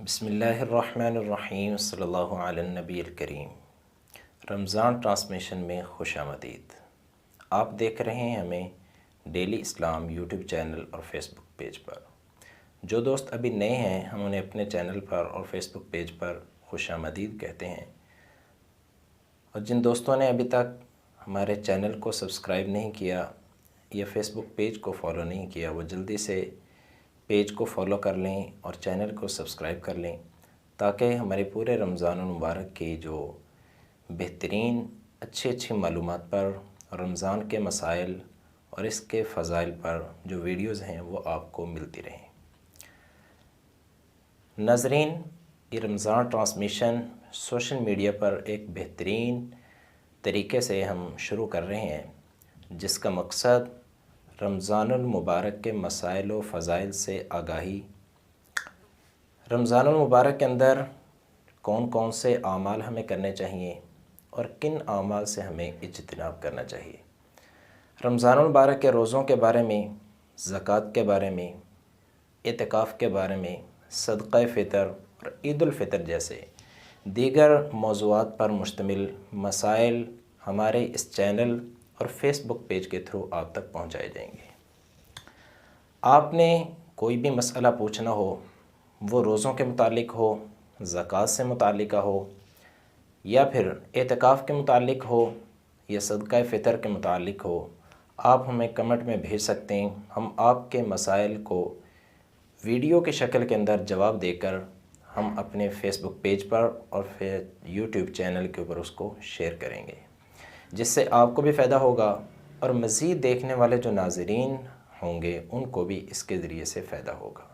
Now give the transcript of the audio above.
بسم اللہ الرحمن الرحیم صلی اللہ علی النبی الکریم۔ رمضان ٹرانسمیشن میں خوش آمدید۔ آپ دیکھ رہے ہیں ہمیں ڈیلی اسلام یوٹیوب چینل اور فیس بک پیج پر۔ جو دوست ابھی نئے ہیں ہم انہیں اپنے چینل پر اور فیس بک پیج پر خوش آمدید کہتے ہیں، اور جن دوستوں نے ابھی تک ہمارے چینل کو سبسکرائب نہیں کیا یا فیس بک پیج کو فالو نہیں کیا، وہ جلدی سے پیج کو فالو کر لیں اور چینل کو سبسکرائب کر لیں، تاکہ ہمارے پورے رمضان المبارک کی جو بہترین اچھی معلومات پر، رمضان کے مسائل اور اس کے فضائل پر جو ویڈیوز ہیں وہ آپ کو ملتی رہیں۔ ناظرین، یہ رمضان ٹرانسمیشن سوشل میڈیا پر ایک بہترین طریقے سے ہم شروع کر رہے ہیں، جس کا مقصد رمضان المبارک کے مسائل و فضائل سے آگاہی، رمضان المبارک کے اندر کون کون سے اعمال ہمیں کرنے چاہیے اور کن اعمال سے ہمیں اجتناب کرنا چاہیے، رمضان المبارک کے روزوں کے بارے میں، زکوٰۃ کے بارے میں، اعتکاف کے بارے میں، صدقہ فطر اور عید الفطر جیسے دیگر موضوعات پر مشتمل مسائل ہمارے اس چینل اور فیس بک پیج کے تھرو آپ تک پہنچائے جائیں گے۔ آپ نے کوئی بھی مسئلہ پوچھنا ہو، وہ روزوں کے متعلق ہو، زکوٰۃ سے متعلقہ ہو، یا پھر اعتکاف کے متعلق ہو، یا صدقہ فطر کے متعلق ہو، آپ ہمیں کمنٹ میں بھیج سکتے ہیں۔ ہم آپ کے مسائل کو ویڈیو کی شکل کے اندر جواب دے کر ہم اپنے فیس بک پیج پر اور پھر یوٹیوب چینل کے اوپر اس کو شیئر کریں گے، جس سے آپ کو بھی فائدہ ہوگا اور مزید دیکھنے والے جو ناظرین ہوں گے ان کو بھی اس کے ذریعے سے فائدہ ہوگا۔